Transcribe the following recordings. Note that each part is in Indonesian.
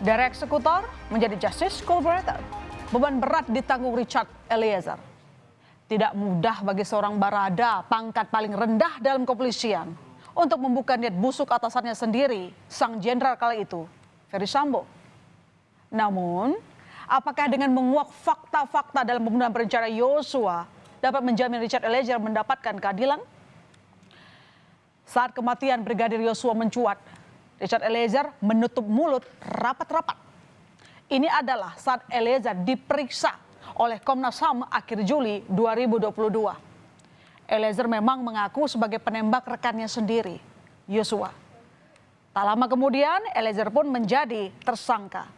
Dari eksekutor menjadi justice collaborator, beban berat ditanggung Richard Eliezer. Tidak mudah bagi seorang barada pangkat paling rendah dalam kepolisian untuk membuka niat busuk atasannya sendiri, sang jenderal kala itu, Ferry Sambo. Namun, apakah dengan menguak fakta-fakta dalam pembunuhan berencana Yosua dapat menjamin Richard Eliezer mendapatkan keadilan? Saat kematian Brigadir Yosua mencuat, Richard Eliezer menutup mulut rapat-rapat. Ini adalah saat Eliezer diperiksa oleh Komnas HAM akhir Juli 2022. Eliezer memang mengaku sebagai penembak rekannya sendiri, Yosua. Tak lama kemudian, Eliezer pun menjadi tersangka.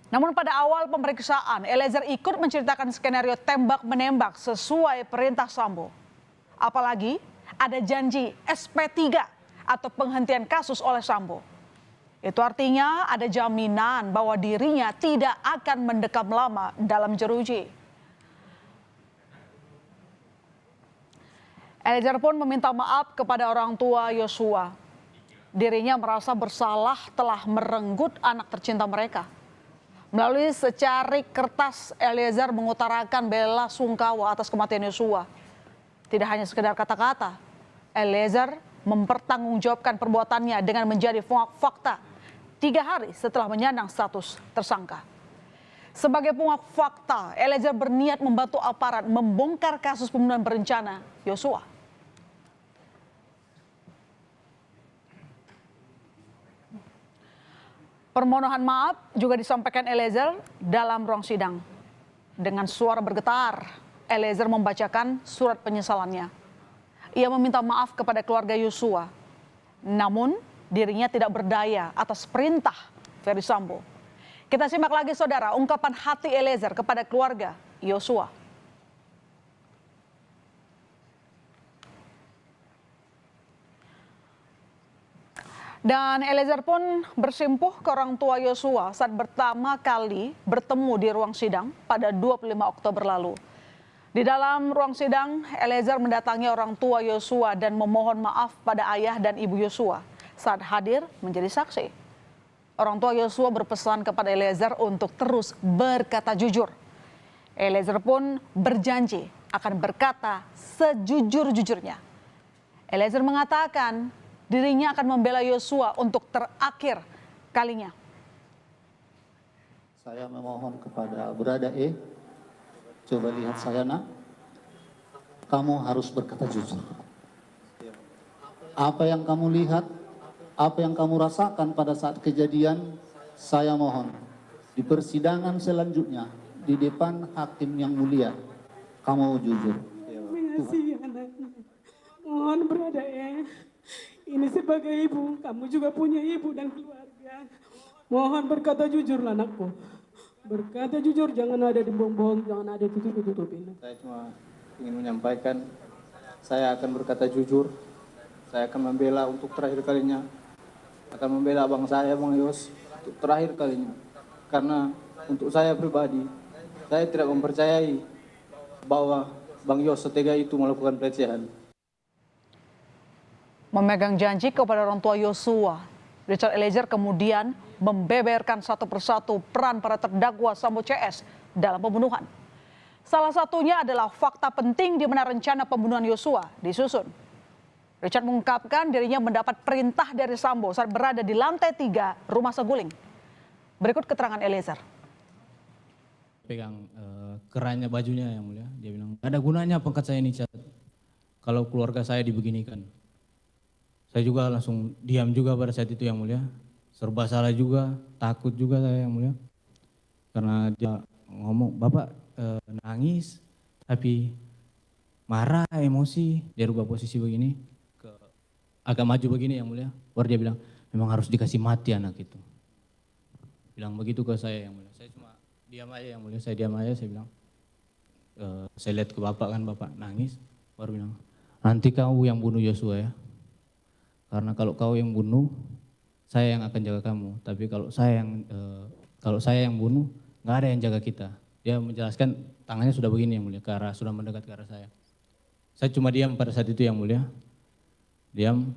Namun pada awal pemeriksaan, Eliezer ikut menceritakan skenario tembak-menembak sesuai perintah Sambo. Apalagi ada janji SP3 atau penghentian kasus oleh Sambo. Itu artinya ada jaminan bahwa dirinya tidak akan mendekam lama dalam jeruji. Eliezer pun meminta maaf kepada orang tua Yosua. Dirinya merasa bersalah telah merenggut anak tercinta mereka. Melalui secarik kertas, Eliezer mengutarakan bela sungkawa atas kematian Yosua. Tidak hanya sekedar kata-kata, Eliezer mempertanggungjawabkan perbuatannya dengan menjadi penguak fakta 3 hari setelah menyandang status tersangka. Sebagai penguak fakta, Eliezer berniat membantu aparat membongkar kasus pembunuhan berencana Yosua. Permohonan maaf juga disampaikan Eliezer dalam ruang sidang. Dengan suara bergetar, Eliezer membacakan surat penyesalannya. Ia meminta maaf kepada keluarga Yosua. Namun dirinya tidak berdaya atas perintah Ferry Sambo. Kita simak lagi saudara ungkapan hati Eliezer kepada keluarga Yosua. Dan Eliezer pun bersimpuh ke orang tua Yosua saat pertama kali bertemu di ruang sidang pada 25 Oktober lalu. Di dalam ruang sidang, Eliezer mendatangi orang tua Yosua dan memohon maaf pada ayah dan ibu Yosua saat hadir menjadi saksi. Orang tua Yosua berpesan kepada Eliezer untuk terus berkata jujur. Eliezer pun berjanji akan berkata sejujur-jujurnya. Eliezer mengatakan dirinya akan membela Yosua untuk terakhir kalinya. Saya memohon kepada Brada E, coba lihat saya nak, kamu harus berkata jujur. Apa yang kamu lihat, apa yang kamu rasakan pada saat kejadian, saya mohon di persidangan selanjutnya, di depan hakim yang mulia, kamu jujur. Terima kasih anaknya. Mohon Brada E, ini sebagai ibu, kamu juga punya ibu dan keluarga. Mohon berkata jujur anakku. Berkata jujur, jangan ada dibohong-bohong, jangan ada tutup-tutupin. Saya cuma ingin menyampaikan, saya akan berkata jujur. Saya akan membela untuk terakhir kalinya. Akan membela abang saya, Bang Yos, untuk terakhir kalinya. Karena untuk saya pribadi, saya tidak mempercayai bahwa Bang Yos setega itu melakukan pelecehan. Memegang janji kepada orang tua Yosua, Richard Eliezer kemudian membeberkan satu persatu peran para terdakwa Sambo CS dalam pembunuhan. Salah satunya adalah fakta penting di mana rencana pembunuhan Yosua disusun. Richard mengungkapkan dirinya mendapat perintah dari Sambo saat berada di lantai 3 rumah Saguling. Berikut keterangan Eliezer. Pegang kerannya bajunya yang mulia, dia bilang, "Gak ada gunanya pangkat saya ini, Cat. Kalau keluarga saya dibeginikan." Saya juga langsung diam juga pada saat itu yang mulia. Serba salah juga, takut juga saya yang mulia. Karena dia ngomong, "Bapak nangis, tapi marah, emosi." Dia rubah posisi begini, agak maju begini yang mulia. Baru dia bilang, "Memang harus dikasih mati anak itu." Bilang begitu ke saya yang mulia. Saya cuma diam aja yang mulia, saya diam aja, saya bilang. Saya lihat ke bapak kan, bapak nangis. Baru bilang, "Nanti kau yang bunuh Yosua ya. Karena kalau kau yang bunuh, saya yang akan jaga kamu. Tapi kalau saya yang bunuh, nggak ada yang jaga kita." Dia menjelaskan tangannya sudah begini yang mulia, ke arah, sudah mendekat ke arah saya. Saya cuma diam pada saat itu yang mulia. Diam,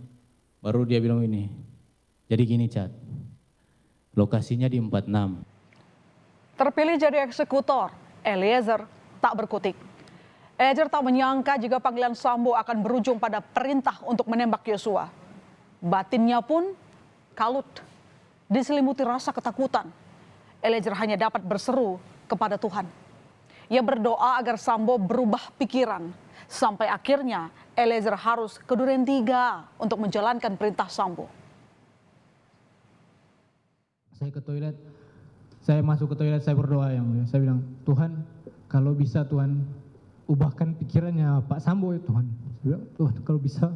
baru dia bilang ini. "Jadi gini, Cat, Lokasinya di 46. Terpilih jadi eksekutor, Eliezer tak berkutik. Eliezer tak menyangka jika panggilan Sambo akan berujung pada perintah untuk menembak Yosua. Batinnya pun kalut, diselimuti rasa ketakutan. Eliezer hanya dapat berseru kepada Tuhan. Ia berdoa agar Sambo berubah pikiran. Sampai akhirnya Eliezer harus ke Duren 3 untuk menjalankan perintah Sambo. Saya ke toilet, saya masuk ke toilet, saya berdoa yang mulia. Saya bilang, Tuhan, kalau bisa Tuhan ubahkan pikirannya Pak Sambo ya Tuhan. Saya bilang, Tuhan kalau bisa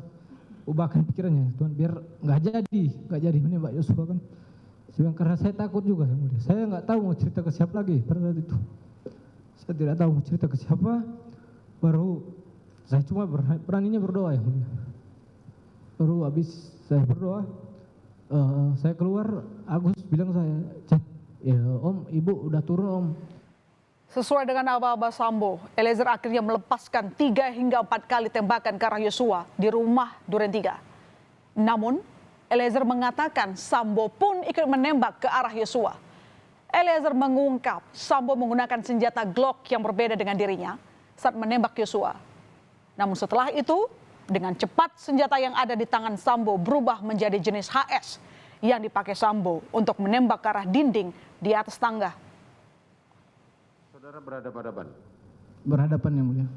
ubahkan pikirannya Tuhan, biar nggak jadi menembak Yosua kan. Saya bilang, karena saya takut juga yang mulia. Saya nggak tahu mau cerita ke siapa lagi pada saat itu. Saya tidak tahu mau cerita ke siapa. Baru saya cuma beraninya berdoa yang mulia. Baru habis saya berdoa, saya keluar, Agus bilang saya, Chat, ya Om, Ibu udah turun Om. Sesuai dengan aba-aba Sambo, Eliezer akhirnya melepaskan 3 hingga 4 kali tembakan ke arah Yosua di rumah Duren 3. Namun, Eliezer mengatakan Sambo pun ikut menembak ke arah Yosua. Eliezer mengungkap Sambo menggunakan senjata Glock yang berbeda dengan dirinya saat menembak Yosua. Namun setelah itu, dengan cepat senjata yang ada di tangan Sambo berubah menjadi jenis HS yang dipakai Sambo untuk menembak ke arah dinding di atas tangga. Saudara berhadapan-hadapan? Berhadapan yang mulia.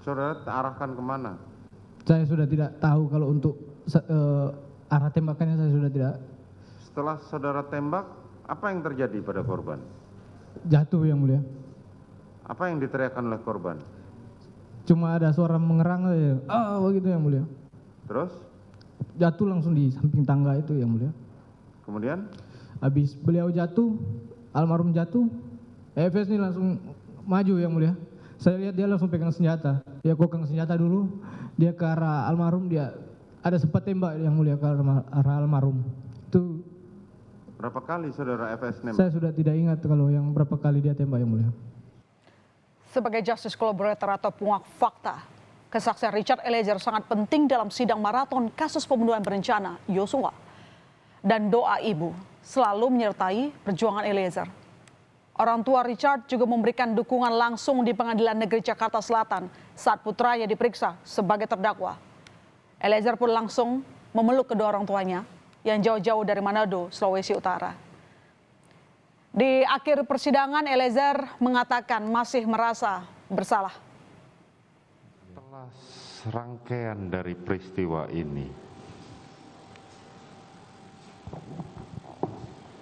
Saudara arahkan kemana? Saya sudah tidak tahu kalau untuk arah tembakannya saya sudah tidak. Setelah saudara tembak, apa yang terjadi pada korban? Jatuh yang mulia. Apa yang diteriakkan oleh korban? Cuma ada suara mengerang saja, begitu yang mulia. Terus? Jatuh langsung di samping tangga itu yang mulia. Kemudian? Habis beliau jatuh, almarhum jatuh, EFS ini langsung maju yang mulia. Saya lihat dia langsung pegang senjata. Dia kokang senjata dulu, dia ke arah almarhum, dia ada sempat tembak yang mulia ke arah almarhum. Itu Berapa kali saudara FS nembak? saya sudah tidak ingat kalau yang berapa kali dia tembak yang mulia. Sebagai justice collaborator atau penguak fakta, kesaksian Richard Eliezer sangat penting dalam sidang maraton kasus pembunuhan berencana Yosua. Dan doa ibu selalu menyertai perjuangan Eliezer. Orang tua Richard juga memberikan dukungan langsung di Pengadilan Negeri Jakarta Selatan saat putranya diperiksa sebagai terdakwa. Eliezer pun langsung memeluk kedua orang tuanya yang jauh-jauh dari Manado, Sulawesi Utara. Di akhir persidangan, Eliezer mengatakan masih merasa bersalah. Setelah serangkaian dari peristiwa ini,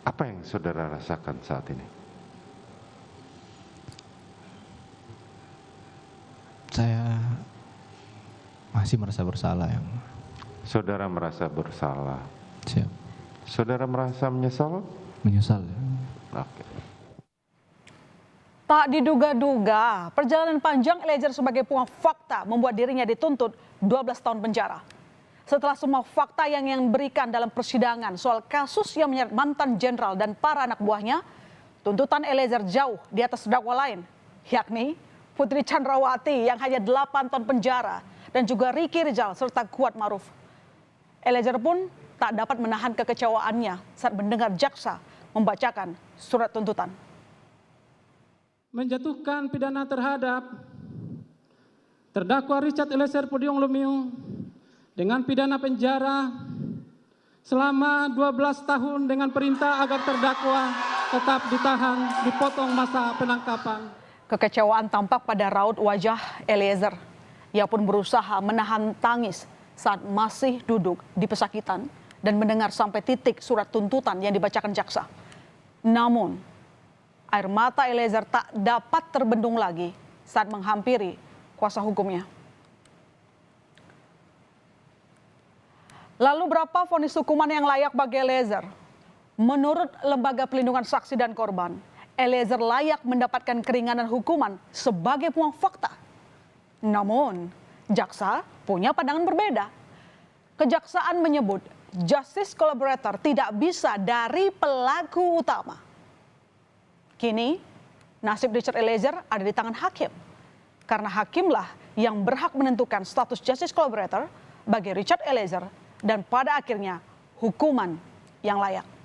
apa yang saudara rasakan saat ini? Saya masih merasa bersalah yang. Saudara merasa bersalah. Siap. Saudara merasa menyesal? Menyesal ya. Oke. Tak diduga-duga, perjalanan panjang Eliezer sebagai penguak fakta membuat dirinya dituntut 12 tahun penjara. Setelah semua fakta yang berikan dalam persidangan soal kasus yang menyeret mantan jenderal dan para anak buahnya, tuntutan Eliezer jauh di atas terdakwa lain, yakni Putri Chandrawati yang hanya 8 tahun penjara dan juga Ricky Rizal serta Kuat Maruf. Eliezer pun tak dapat menahan kekecewaannya saat mendengar jaksa membacakan surat tuntutan. Menjatuhkan pidana terhadap terdakwa Richard Eliezer Pudium Lumiu dengan pidana penjara selama 12 tahun dengan perintah agar terdakwa tetap ditahan, dipotong masa penangkapan. Kekecewaan tampak pada raut wajah Eliezer. Ia pun berusaha menahan tangis saat masih duduk di pesakitan dan mendengar sampai titik surat tuntutan yang dibacakan jaksa. Namun, air mata Eliezer tak dapat terbendung lagi saat menghampiri kuasa hukumnya. Lalu berapa vonis hukuman yang layak bagi Eliezer? Menurut Lembaga Pelindungan Saksi dan Korban, Eliezer layak mendapatkan keringanan hukuman sebagai penguak fakta. Namun, jaksa punya pandangan berbeda. Kejaksaan menyebut justice collaborator tidak bisa dari pelaku utama. Kini, nasib Richard Eliezer ada di tangan hakim. Karena hakimlah yang berhak menentukan status justice collaborator bagi Richard Eliezer dan pada akhirnya hukuman yang layak.